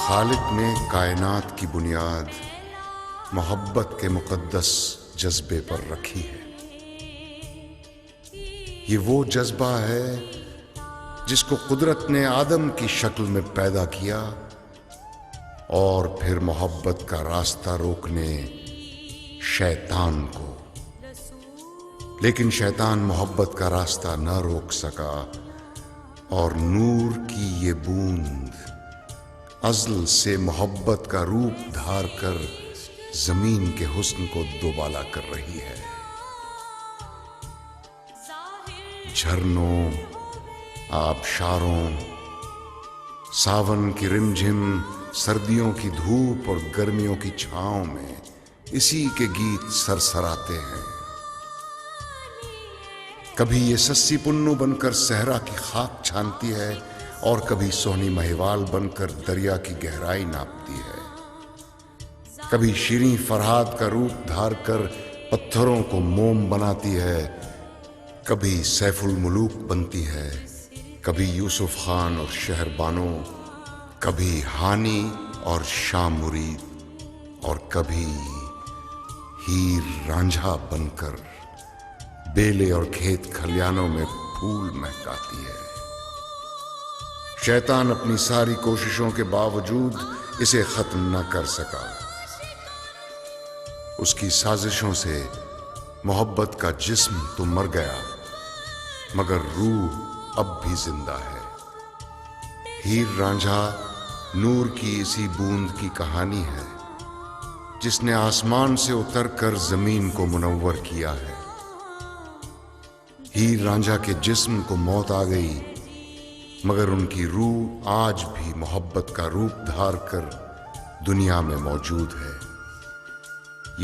खालिक ने कायनात की बुनियाद मोहब्बत के मुकद्दस जज्बे पर रखी है। ये वो जज्बा है जिसको कुदरत ने आदम की शक्ल में पैदा किया और फिर मोहब्बत का रास्ता रोकने शैतान को। लेकिन शैतान मोहब्बत का रास्ता न रोक सका और नूर की ये बूंद अज़ल से मोहब्बत का रूप धार कर जमीन के हुस्न को दोबाला कर रही है। झरनों, आबशारों, सावन की रिमझिम, सर्दियों की धूप और गर्मियों की छांव में इसी के गीत सरसराते हैं। कभी ये सस्सी पुन्नू बनकर सहरा की खाक छानती है और कभी सोहनी महिवाल बनकर दरिया की गहराई नापती है। कभी शीरीं फरहाद का रूप धार कर पत्थरों को मोम बनाती है, कभी सैफुल मुलूक बनती है, कभी यूसुफ खान और शहरबानो, कभी हानी और शाह मुरीद, और कभी हीर रांझा बनकर बेले और खेत खलियानों में फूल महकाती है। शैतान अपनी सारी कोशिशों के बावजूद इसे खत्म न कर सका। उसकी साजिशों से मोहब्बत का जिस्म तो मर गया, मगर रूह अब भी जिंदा है। हीर रांझा नूर की इसी बूंद की कहानी है जिसने आसमान से उतरकर जमीन को मुनव्वर किया है। हीर रांझा के जिस्म को मौत आ गई, मगर उनकी रूह आज भी मोहब्बत का रूप धार कर दुनिया में मौजूद है।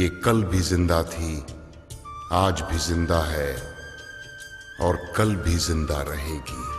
ये कल भी जिंदा थी, आज भी जिंदा है और कल भी जिंदा रहेगी।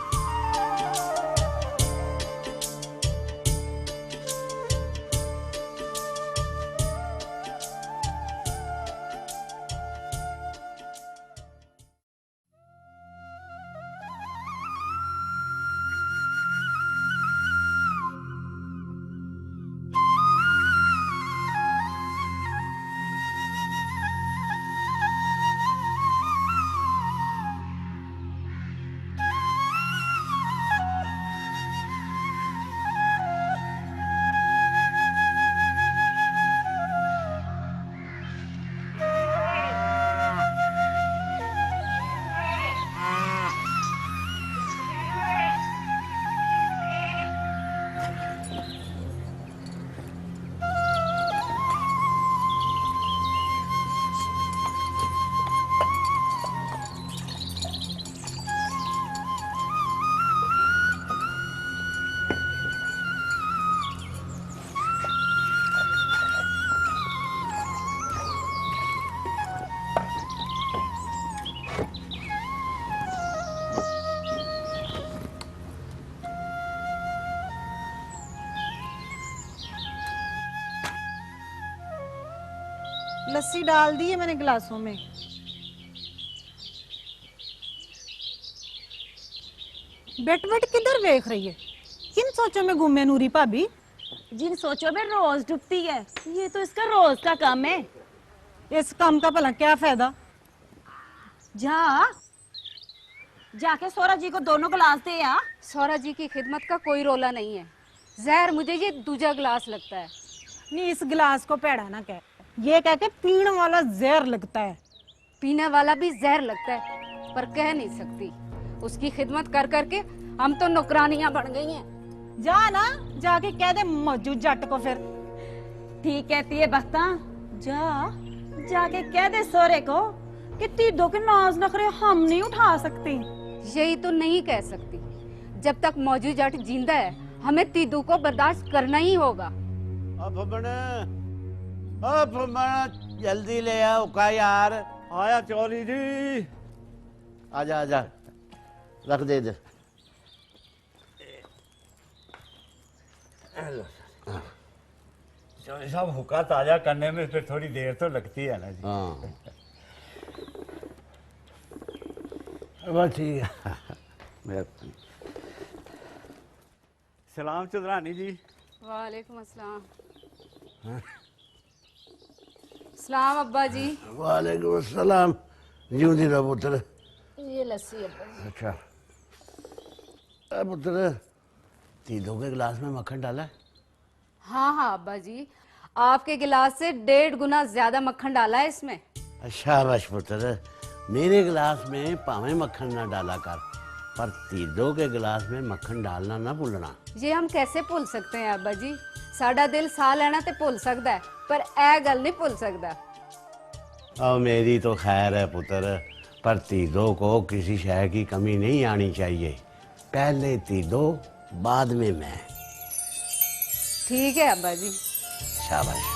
लस्सी डाल दी है मैंने गिलासों में। बेट बेट किधर देख रही है? किन सोचों में घूमे नूरी भाभी? जिन सोचों में रोज डूबती है, ये तो इसका रोज का काम है। इस काम का भला क्या फायदा? जाके सौरा जी को दोनों गिलास दे। यहाँ सौरा जी की खिदमत का कोई रोला नहीं है। जहर मुझे ये दूजा गिलास लगता है। नहीं, इस गिलास को पेड़ा ना कह, ये कह के पीने वाला जहर लगता है। पीने वाला भी जहर लगता है, पर कह नहीं सकती। उसकी खिदमत कर करके हम तो नौकरानियां बन गई हैं। जा ना, जाके कह दे मौजूद जट को। फिर ठीक कहती है बख्ता, जाके कह दे सोरे को कि तीदों के नाज नखरे हम नहीं उठा सकती। यही तो नहीं कह सकती। जब तक मौजूद जट जिंदा है, हमें तीदू को बर्दाश्त करना ही होगा। जल्दी ले आओ का यार। आया चौधरी जी। आजा आजा, रख दे इधर। चौधरी साहब, हुक्का ताजा करने में फिर थोड़ी देर तो लगती है ना जी। हाँ बस ठीक है। सलाम चौधरानी जी। वालेकुम अस्सलाम। सलाम अब्बा जी। वालेकुम अस्सलाम। जीवती रहो पुत्र। ये लस्सी अब्बा जी। अच्छा पुत्र, तीनों के गिलास में मक्खन डाला है? हाँ हाँ अब्बा जी, आपके गिलास से 1.5 गुना ज्यादा मक्खन डाला है इसमें। शाबाश पुत्र, मेरे गिलास में पावे मक्खन ना डाला कर, पर तीनों के गिलास में मक्खन डालना ना भूलना। ये हम कैसे भूल सकते हैं अब्बा जी? साडा दिल सा लेना ते भूल सकता है, पर ए गल नहीं भूल सकता। और मेरी तो खैर है पुत्र, पर तीनों को किसी शय की कमी नहीं आनी चाहिए। पहले तीनों, बाद में मैं। ठीक है अब्बा जी। शाबाश।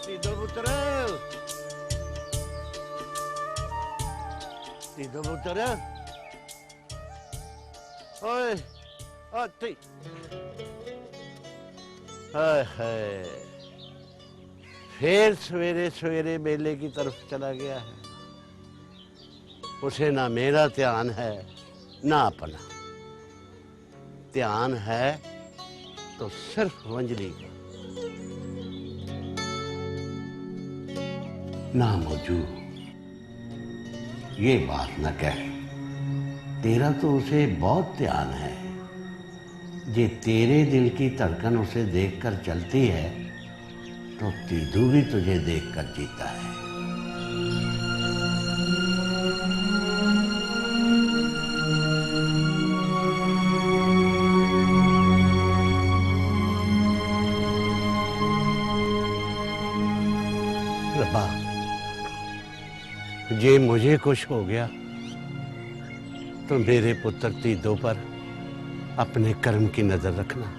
तीनों पुत्र, तीनों पुत्र, ओए, ठीक। हाय हाय, फिर सवेरे सवेरे मेले की तरफ चला गया है। उसे ना मेरा ध्यान है ना अपना ध्यान है, तो सिर्फ वंजली का। ना मौजू, ये बात न कह, तेरा तो उसे बहुत ध्यान है। जे तेरे दिल की धड़कन उसे देखकर चलती है, तो तीदू भी तुझे देखकर जीता है। रब्बा, जे मुझे खुश हो गया, तो मेरे पुत्र तीदों पर अपने कर्म की नजर रखना।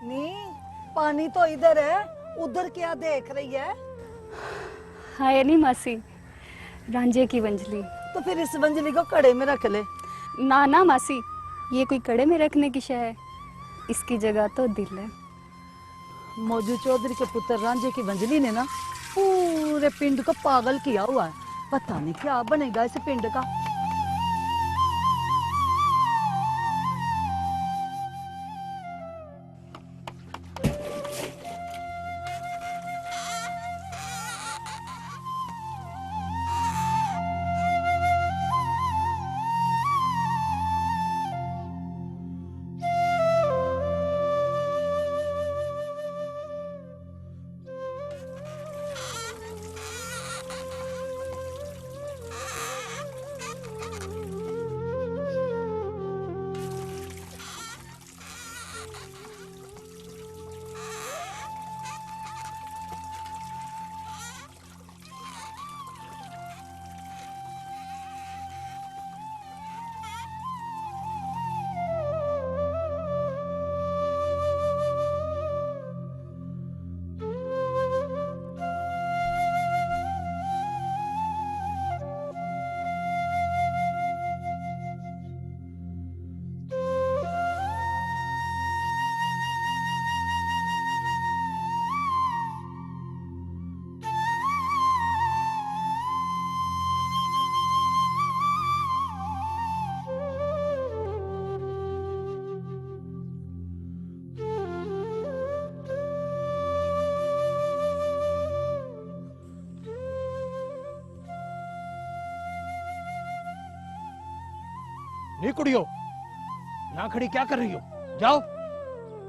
नहीं, पानी तो इधर है, उधर क्या देख रही है? हाय नहीं मासी, रांझे की वंजली। तो फिर इस वंजली को कड़े में रख ले। ना ना मासी, ये कोई कड़े में रखने की शय है, इसकी जगह तो दिल है। मौजू चौधरी के पुत्र रांझे की वंजली ने ना पूरे पिंड को पागल किया हुआ है। पता नहीं क्या बनेगा इस पिंड का। नहीं कुड़ियो, यहाँ खड़ी क्या कर रही हो? जाओ,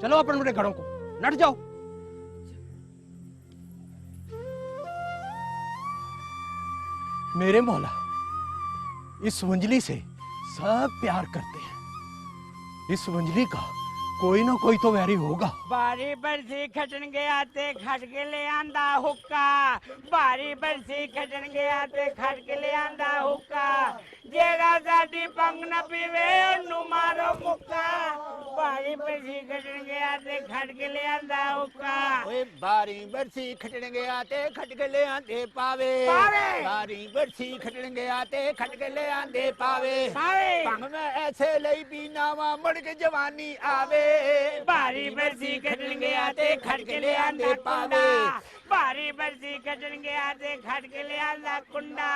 चलो अपन मेरे घरों को, नट जाओ। मेरे मौला, इस वंजली से सब प्यार करते हैं। इस वंजली का कोई ना कोई तो वैरी होगा। बारी बरसी खटन गया ते खट के ले आंदा हुक्का, बारी बरसी खटन गया ते खट के ले आंदा हुक्का, जेड़ा साडी पंग न पीवे ओनू मारो मुक्का, बारी बरसी खटन गया ते खट के ले आंदा हुक्का। ओए बारी बरसी खटन गया ते खट के ले आंदे पावे, बारी बरसी खटन गया ते खट के ले आंदे पावे, पंग में ऐसे लई पीना वा मुड़ के जवानी आवे, बारी बरसी खटन गया ते खट के ले आंदा पावे, बारी बरसी खटन गया ते खट के ले आंदा कुंडा,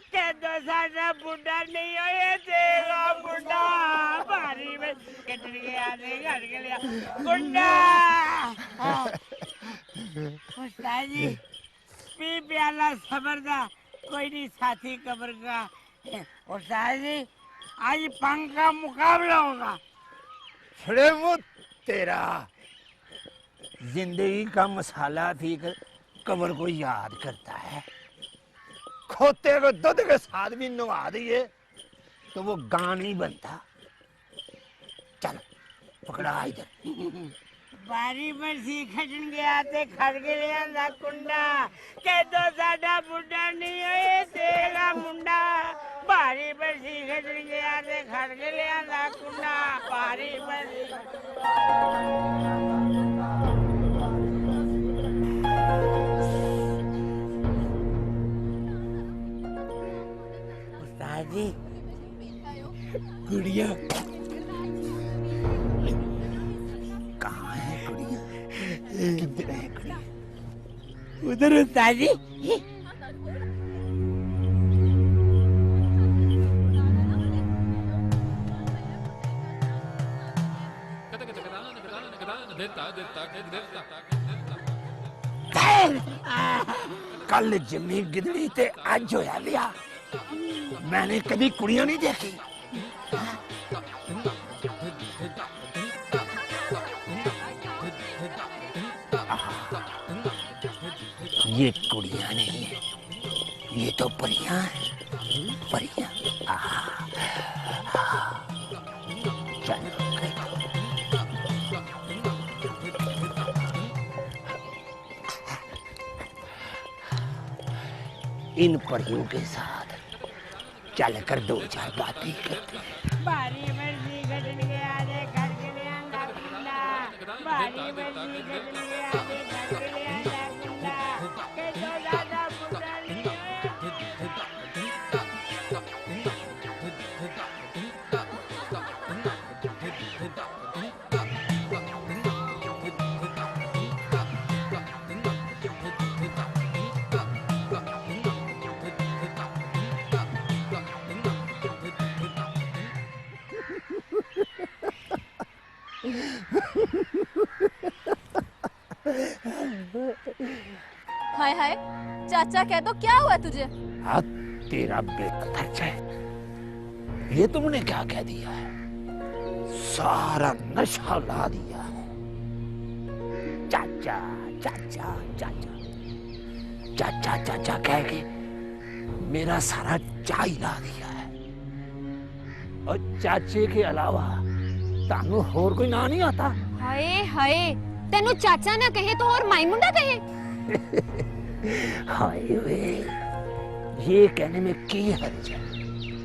के दो सारा बुढ़ा नहीं हो ये तेरा बुढ़ा, बारी बरसी खटन गया ते खट के ले आंदा कुंडा। उस्ताद जी पी प्याला सबर दा, कोई नहीं साथी कब्र का। उस्ताद जी आज पंख का मुकाबला होगा। छड़े मुँह तेरा, जिंदगी का मसाला भी कब्र को याद करता है। खोते को दूध के साथ भी नवा दिए तो वो गान नहीं बनता। चल पकड़ा इधर। बारी बरसी खटन गया ते खट के ले आंदा कुंडा, के दो साडा बुढ़ा नहीं होए तेरा मुंडा, बारी बरसी खटन गया ते खट के ले आंदा कुंडा, बारी बरसी। उस्ताद जी गुड़िया कहाँ है कुड़िया? किधर है कुड़िया? उधर उस्ताद जी। कल जमी गिदड़ी ते आज होया लिया। मैंने कभी कुड़ियां नहीं देखी। ये कुड़ियां नहीं है, ये तो परियां हैं, परियां। चल इन परियों के साथ चल कर दो चार बातें करते हैं। बारी बरसी खटन गया ते खट के ले आंदा कुंडा, बारी बरसी खटन गया ते खट के ले आंदा कुंडा, के दो दादा बुढ़ा नहीं हाय हाय, चाचा कह दो क्या हुआ तुझे? हाँ तेरा बेकदर है। ये तुमने क्या कह दिया है? सारा नशा ला दिया है। चाचा चाचा चाचा चाचा चाचा कह के मेरा सारा चाय ला दिया है। और चाचे के अलावा तानू होर कोई ना नहीं आता। हाय हाय, तेनू चाचा ना कहे तो और माई मुंडा कहे। हाय वे, ये कहने में की हर्ज है?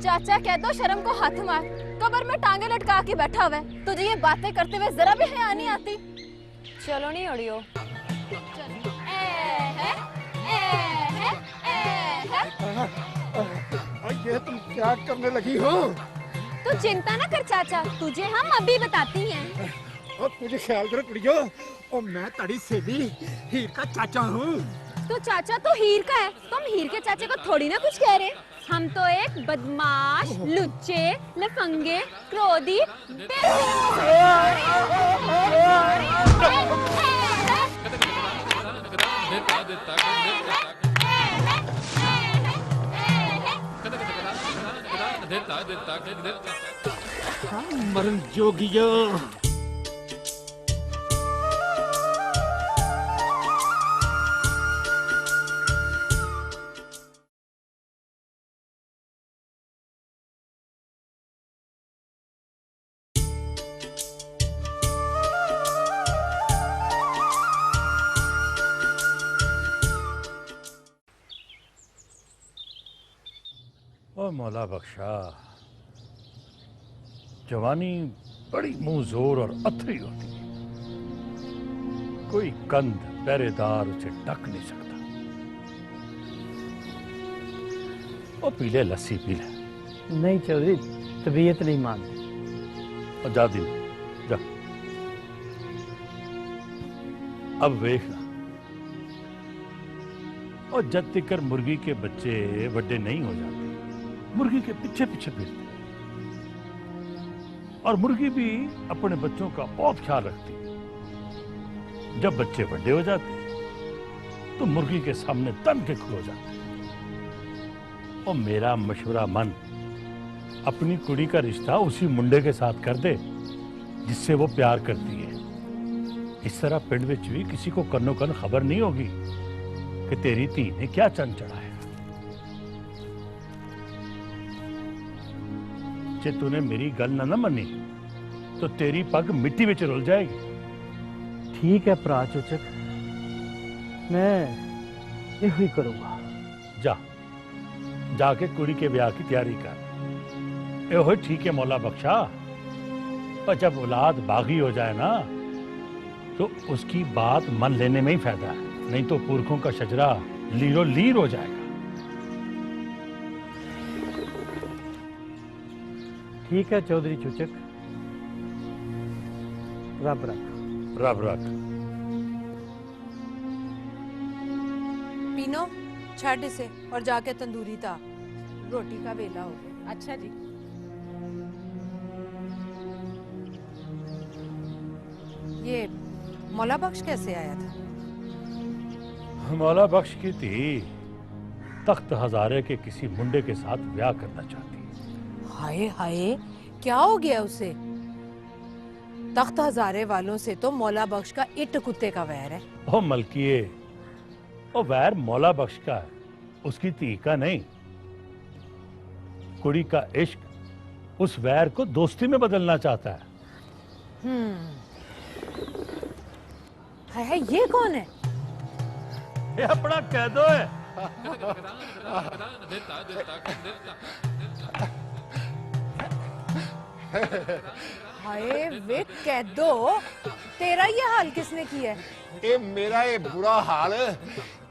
चाचा कह दो शर्म को हाथ मार, कब्र में टांगे लटका के बैठा हुआ है, तुझे ये बातें करते हुए जरा भी हया नहीं आती। चलो नहीं उड़ियो। ये तुम क्या करने लगी हो? तू चिंता ना कर चाचा, तुझे हम अभी बताती हैं। और तुझे ख्याल करो कुड़ियो, और मैं तड़ी से भी हीर का चाचा हूँ। तो चाचा तो हीर का है, तुम हीर के चाचे को थोड़ी ना कुछ कह रहे। हम तो एक बदमाश, लुच्चे, लफंगे, क्रोधी, मरण जोगिया। ओ मौला बख्शा, जवानी बड़ी मुंह जोर और अथरी होती है, कोई कंध पहरेदार उसे ढक नहीं सकता। ओ पीले लस्सी पी ले। नहीं चौधरी, तबीयत नहीं मानती। और जा दी जा। अब देखना, और जब तक मुर्गी के बच्चे बड़े नहीं हो जाते, मुर्गी के पीछे पीछे फिरते, और मुर्गी भी अपने बच्चों का बहुत ख्याल रखती है। जब बच्चे बड़े हो जाते तो मुर्गी के सामने तन के खड़ो जाते। और मेरा मशवरा मन, अपनी कुड़ी का रिश्ता उसी मुंडे के साथ कर दे जिससे वो प्यार करती है। इस तरह पिंड विच भी किसी को कन्नो कन खबर नहीं होगी कि तेरी धी ने क्या चंद चढ़ाया। जे तूने मेरी गल ना मनी तो तेरी पग मिट्टी में रुल जाएगी। ठीक है भरा चूचक, मैं यही ही करूंगा। जा, जाके कुड़ी के ब्याह की तैयारी कर। यो ठीक है मौला बख्शा, पर जब औलाद बागी हो जाए ना तो उसकी बात मन लेने में ही फायदा है, नहीं तो पुरखों का शजरा लीरो लीर हो जाएगा। ठीक है चौधरी चूचक, रब रख। रब रख। पीनो छड़ इसे और जाके तंदूरी ता, रोटी का वेला हो गया। अच्छा जी। ये मौला बख्श कैसे आया था? मौला बख्श की थी तख्त हजारे के किसी मुंडे के साथ ब्याह करना चाहती। हाय हाय, क्या हो गया उसे? तख्त हजारे वालों से तो मौला बख्श का इट कुत्ते का वैर है। ओ मलकिए, ओ वैर मौला बख्श का है, उसकी धी का नहीं। कुड़ी का इश्क उस वैर को दोस्ती में बदलना चाहता है। हाय, ये कौन है? ये अपना कैदो है। हाय वे कैदो, तेरा ये हाल किसने किया है? ये मेरा ये बुरा हाल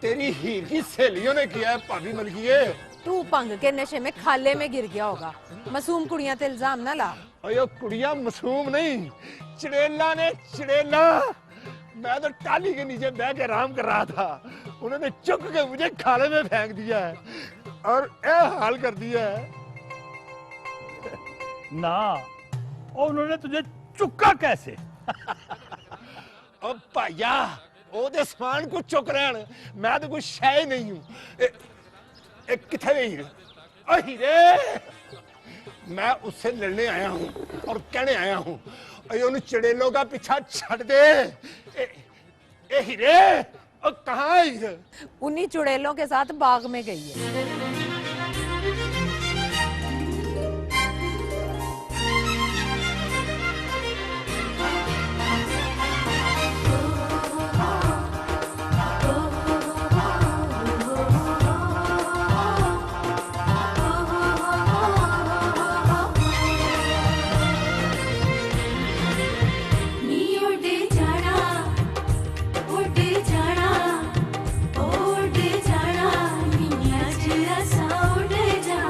तेरी हीर की सहेलियों ने किया है भाभी मलकिए। तू भंग के नशे में खाले में गिर गया होगा। मासूम कुड़ियां ते इल्जाम ना ला। अयो कुड़ियां मासूम नहीं, चिड़ेला ने चिड़ेला। मैं तो टाली के नीचे बैठ के आराम कर रहा था, उन्होंने चुक के मुझे खाले में फेंक दिया है और ये हाल कर दिया है। ना, और उन्होंने तुझे चुका कैसे? अब भाइया ओदे समान को चुक रहन, मैं तो कोई शय नहीं हूं। किथे हीर? हीरे, मैं उससे लड़ने आया हूं और कहने आया हूं, उन चिड़ेलों का पीछा छड़ दे। ए हीरे, कहाँ हीर? उन्हीं चुड़ैलों के साथ बाग में गई है। जा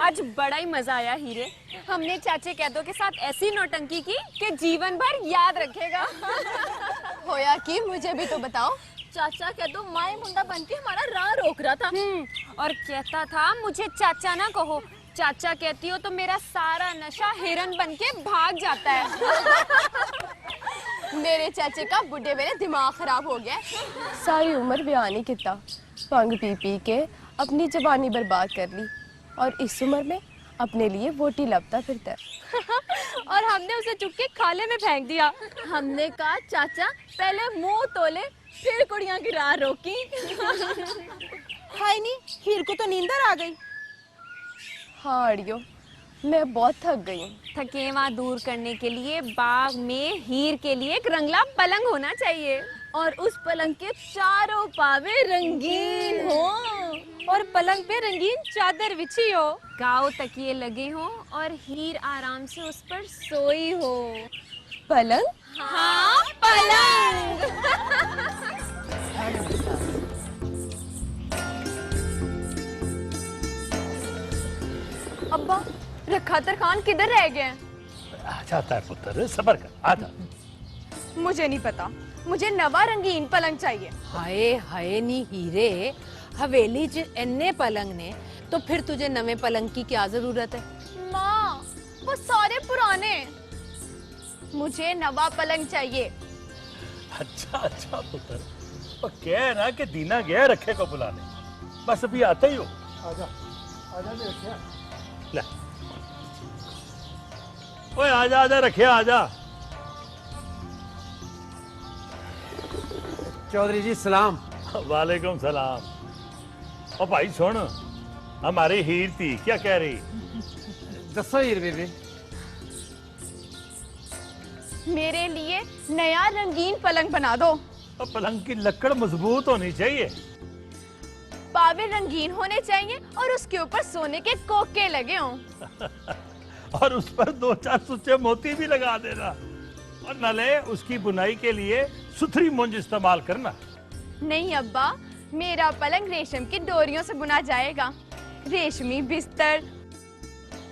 आज बड़ा ही मजा आया हीरे। हमने चाचे कैदों के साथ ऐसी नौटंकी की कि जीवन भर याद रखेगा। होया कि मुझे भी तो बताओ। चाचा कैदो माए मुंडा बन के हमारा राह रोक रहा था और कहता था मुझे चाचा ना कहो, चाचा कहती हो तो मेरा सारा नशा हिरन बन के भाग जाता है। मेरे चाचे का बुढ़े मेरे दिमाग खराब हो गया। सारी उम्र बयान नहीं किया, भंग पी पी के अपनी जवानी बर्बाद कर ली और इस उम्र में अपने लिए वोटी लपता फिरता है। और हमने उसे चुप के खाले में फेंक दिया। हमने कहा चाचा पहले मुंह तोले फिर कुड़ियां की राह रोकी। हाय नहीं, हीर को तो नींदर आ गई। हाँ अड़ियो, मैं बहुत थक गई हूँ। थकेवा दूर करने के लिए बाग में हीर के लिए एक रंगला पलंग होना चाहिए और उस पलंग के चारों पावे रंगीन हो और पलंग पे रंगीन चादर बिछी हो, गाँव तकिए लगे हो और हीर आराम से उस पर सोई हो। पलंग? हाँ पलंग। अब्बा रखातर खान किधर रह गए? आ जाता है पुत्र, सबर कर, आजा। मुझे नहीं पता, मुझे नवा रंगीन पलंग चाहिए। हाय हाय नी हीरे, हवेली च इन्ने पलंग ने तो फिर तुझे नवे पलंग की क्या जरूरत है? माँ वो सारे पुराने, मुझे नवा पलंग चाहिए। अच्छा अच्छा पुत्र, और कह ना कि दीना गया रखे को बुलाने, बस अभी आते ही हो। आजा आजा ले, ओए आजा आजा रखे आजा। चौधरी जी सलाम। वालेकुम सलाम। और भाई सुन, हमारी हीर थी क्या कह रही? दसो हीर बेबी। मेरे लिए नया रंगीन पलंग बना दो। और पलंग की लकड़ मजबूत होनी चाहिए, पावे रंगीन होने चाहिए और उसके ऊपर सोने के कोके लगे हों। और उस पर 2-4 सुच्चे मोती भी लगा देना, और नले उसकी बुनाई के लिए सुथरी मूंज इस्तेमाल करना। नहीं अब्बा, मेरा पलंग रेशम की डोरियों से बुना जाएगा। रेशमी बिस्तर,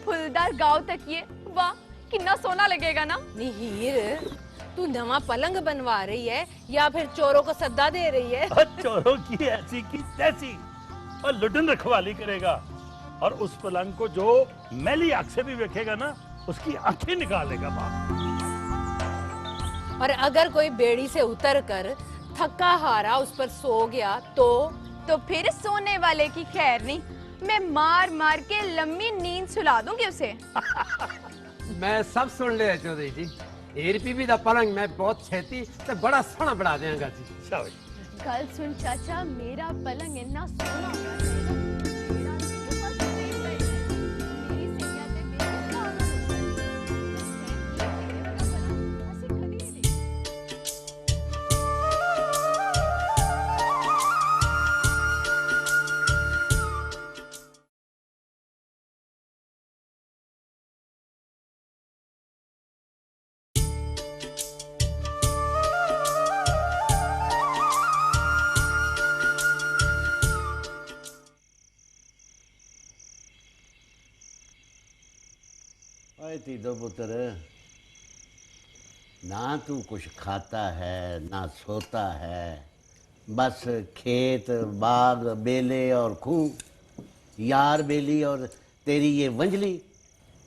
फुलदार गांव तकिए, वाह कितना सोना लगेगा ना। हीर, तू नवा पलंग बनवा रही है या फिर चोरों को सद्दा दे रही है? चोरों की ऐसी की तैसी, और लुटन रखवाली करेगा, और उस पलंग को जो मैली आंख से भी देखेगा ना, उसकी आंखें निकालेगा बाप। और अगर कोई बेड़ी से उतर कर थका हारा उस पर सो गया तो फिर सोने वाले की खैर नहीं, मैं मार मार के लंबी नींद सुला दूंगी उसे। मैं सब सुन लिया चौधरी जी। हीर बीबी दा पलंग मैं बहुत छेती ते बड़ा सोहना बना देंगा जी। शाबाश। कल सुन चाचा, मेरा पलंग इतना सोना होना चाहिए। तीदो पुत्र, ना तू कुछ खाता है ना सोता है, बस खेत बाग बेले और खूह, यार बेली और तेरी ये वंजली,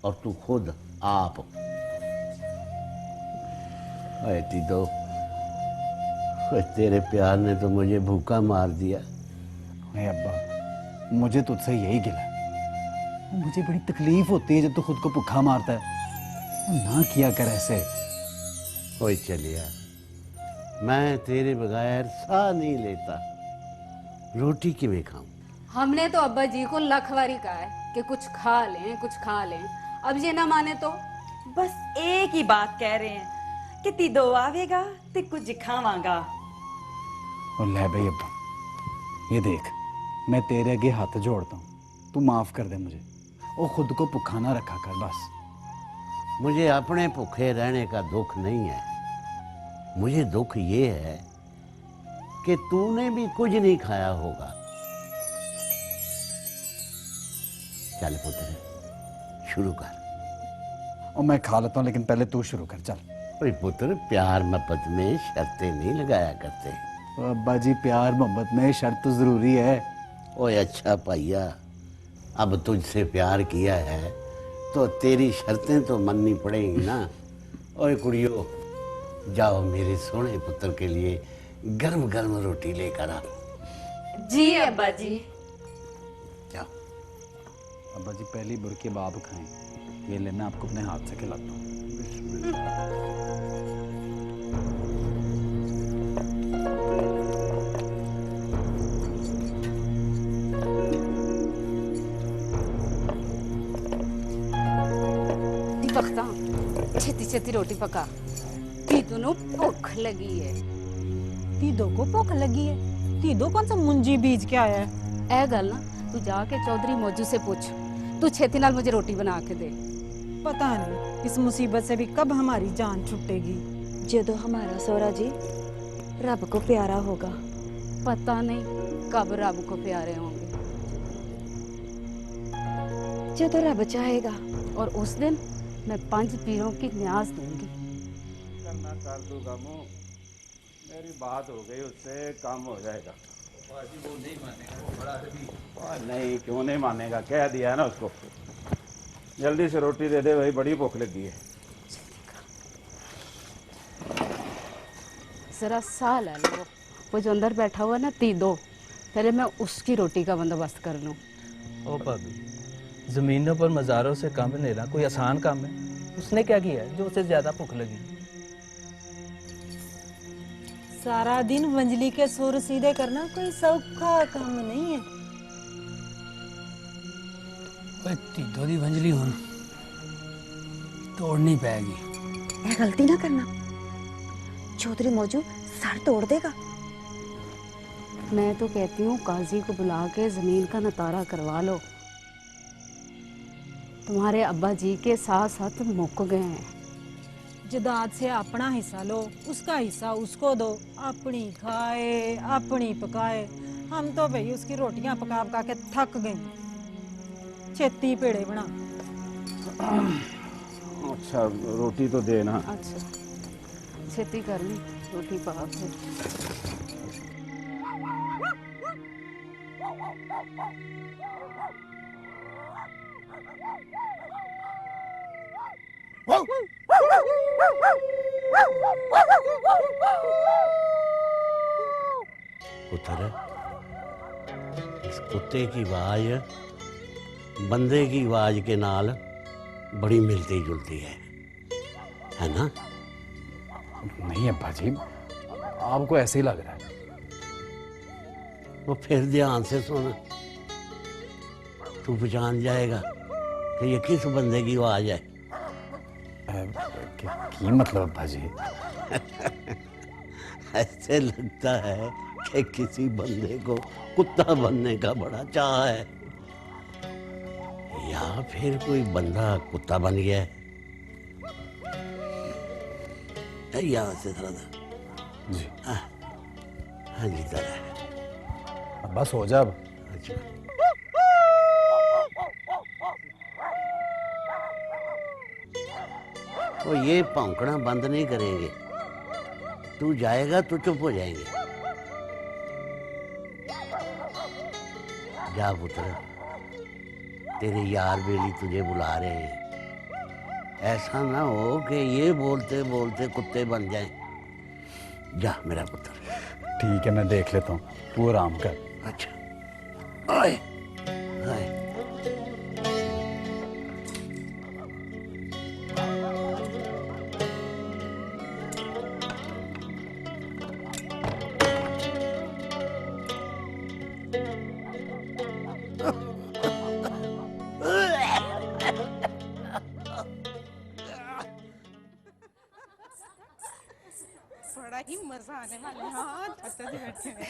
और तू खुद आप। अरे तीदो, तेरे प्यार ने तो मुझे भूखा मार दिया। अरे अब्बा, मुझे तुझसे यही गिला है। मुझे बड़ी तकलीफ होती है जब तू खुद को भूखा मारता है। ना किया कर ऐसे। कोई चलिया, मैं तेरे बगैर साह नहीं लेता, रोटी किवें खाऊं? हमने तो अब्बा जी को लखवारी कहा है कि कुछ खा लें कुछ खा लें, अब ये ना माने तो बस एक ही बात कह रहे हैं कि तीदो आवेगा ते कुछ खावांगा। और ले भाई अब्बा, ये देख, मैं तेरे आगे हाथ जोड़ता हूँ, तू माफ कर दे मुझे, और खुद को भूखा ना रखा कर बस। मुझे अपने भूखे रहने का दुख नहीं है, मुझे दुख ये है कि तूने भी कुछ नहीं खाया होगा। चल पुत्र, शुरू कर। और मैं खा लेता हूँ, लेकिन पहले तू शुरू कर, चल। अरे पुत्र, प्यार मोहब्बत में शर्तें नहीं लगाया करते। अब्बा जी, प्यार मोहब्बत में शर्त तो जरूरी है। ओए अच्छा भैया, अब तुझसे प्यार किया है तो तेरी शर्तें तो माननी पड़ेंगी ना। ओए कुड़ियो, जाओ मेरे सोने पुत्र के लिए गर्म गर्म रोटी लेकर आओ। जी अब्बा जी। जाओ। अब्बा जी, पहली बुरकी बाप खाएं। ये ले, मैं आपको अपने हाथ से खिलाता हूँ। पकता छेती छेती रोटी पका। तीदो नु भूख लगी है। तीदो को भूख लगी है? तीदो कौन सा मुंजी बीज के आया है? ए गल ना तू जाके चौधरी मौजू से पूछ, तू छेती नाल मुझे रोटी बना के दे। पता नहीं इस मुसीबत से भी कब हमारी जान छुटेगी। जदों हमारा सोरा जी रब को प्यारा होगा। पता नहीं कब रब को प्यारे होंगे। जदों रब चाहेगा। और उस दिन मैं 5 पीरों की न्याज दूंगी। करना कर दूंगा मुँह, मेरी बात हो गई उससे, काम हो जाएगा। वो नहीं मानेगा, वो बड़ा आदमी। नहीं, क्यों नहीं मानेगा, कह दिया है ना उसको। जल्दी से रोटी दे दे भाई, बड़ी भूख लगी है। जरा सा ले लो, वो जो अंदर बैठा हुआ ना तीदो, पहले मैं उसकी रोटी का बंदोबस्त कर लूं। ओ भाभी, जमीनों पर मज़ारों से काम लेना कोई आसान काम है? उसने क्या किया है जो उसे ज्यादा भूख लगी? सारा दिन वंजली के सुर सीधे करना कोई सौखा काम नहीं है। तीदो दी वंजली हुन तोड़नी पैगी। यह गलती ना करना, चौधरी मौजू सर तोड़ देगा। मैं तो कहती हूँ काजी को बुला के जमीन का नतारा करवा लो। तुम्हारे अब्बा जी के साथ साथ मुक गए हैं। जदाद से अपना हिस्सा लो, उसका हिस्सा उसको दो। अपनी खाए अपनी पकाए। हम तो भाई उसकी रोटियां पका पका के थक गए। छेती पेड़े बना। अच्छा रोटी तो देना। अच्छा छेती कर ली रोटी पका के। पुत्र, इस कुत्ते की आवाज बंदे की आवाज के नाल बड़ी मिलती जुलती है ना? नहीं अब्बा जी, आपको ऐसे ही लग रहा है। वो फिर ध्यान से सुन, तू पहचान जाएगा कि ये किस बंदे की आवाज है। की मतलब अब्बा जी? ऐसे लगता है कि किसी बंदे को कुत्ता बनने का बड़ा चाह है, या फिर कोई बंदा कुत्ता बन गया है। यहाँ से थोड़ा जी। हाँ जी तरह। बस हो जा अब। अच्छा वो ये भौंकना बंद नहीं करेंगे। तू जाएगा तो चुप हो जाएंगे। जा पुत्र, तेरे यार बेली तुझे बुला रहे हैं। ऐसा ना हो कि ये बोलते बोलते कुत्ते बन जाएं। जा मेरा पुत्र। ठीक है, मैं देख लेता हूँ, तू आराम कर। अच्छा आए आए। बड़ा ही मजा आने वाला है। हाँ, चाचा जी बैठे हैं।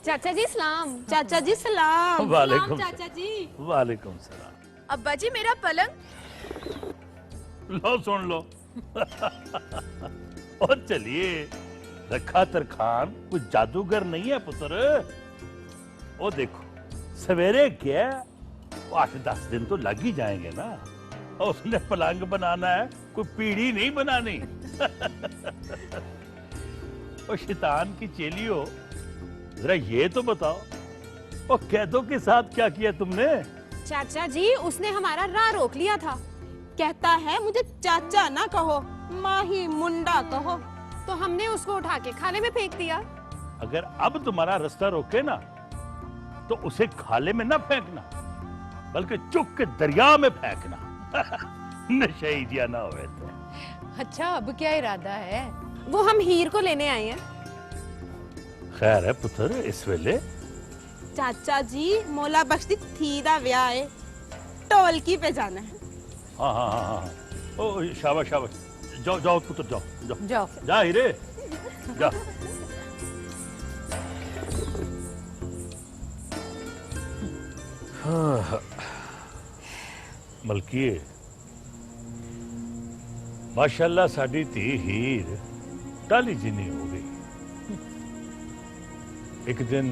चाचा जी सलाम। चाचा जी सलाम। वालेकुम चाचा जी। वालेकुम सलाम। अब्बा जी मेरा पलंग। लो सुन लो। और चलिए, रखा तरखान कुछ जादूगर नहीं है पुत्र। ओ देखो, सवेरे गया 8-10 दिन तो लग ही जाएंगे ना। और उसने पलंग बनाना है, कोई पीढ़ी नहीं बनानी। और शैतान की चेलियो, जरा ये तो बताओ, और कैदों के साथ क्या किया तुमने? चाचा जी, उसने हमारा राह रोक लिया था। कहता है मुझे चाचा ना कहो, माही मुंडा कहो। तो हमने उसको उठा के खाने में फेंक दिया। अगर अब तुम्हारा रास्ता रोके ना, तो उसे खाले में ना फेंकना, बल्कि चुक के दरिया में फेंकना। नशे जिया ना होवे तो। अच्छा, अब क्या इरादा है? वो हम हीर को लेने आए हैं। खैर है पुत्र, इस वेले चाचा जी, मोला बख्श दी थी दा व्याह है, ढोलकी पे जाना है। हाँ हाँ हाँ हाँ, ओ शाबाश शाबाश, जाओ जाओ पुत्र, जाओ जाओ जा हीरे, जा। हाँ, मलकीए, माशाल्लाह साडी धी हीर टाली जिनी हो गई। एक दिन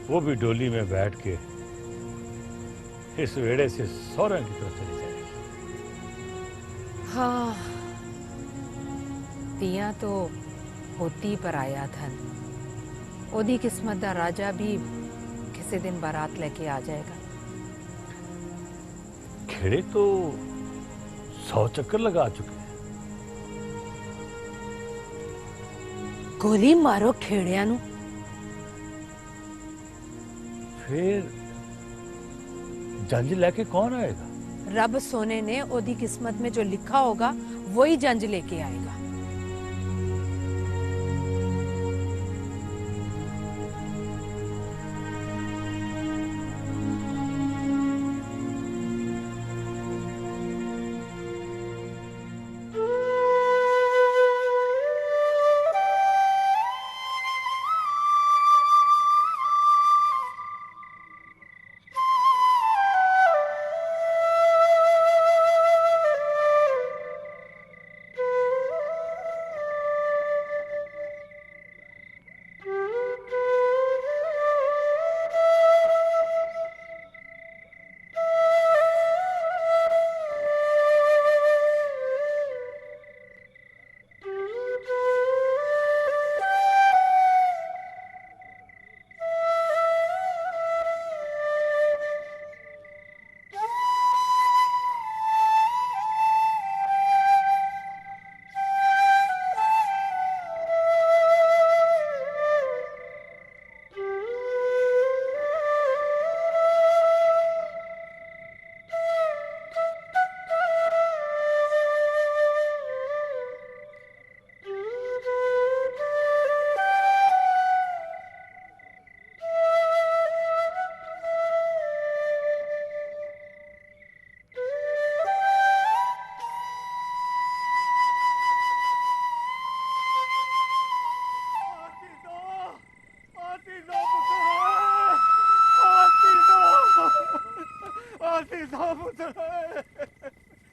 वो भी डोली में बैठ के इस वेड़े से सौरा की तरफ चली जाएगी। हाँ, तिया तो होती पर आया धन। ओदी किस्मत दा राजा भी किसी दिन बारात लेके आ जाएगा। खेड़े तो 100 चक्कर लगा चुके हैं। गोली मारो खेड़िया नू। फिर जंज लेके कौन आएगा? रब सोने ने ओदी किस्मत में जो लिखा होगा वही जंज लेके आएगा।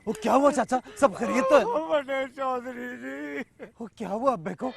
वो क्या हुआ चाचा, सब खैरियत तो है? बड़े चौधरी जी, वो क्या हुआ अब्बे को?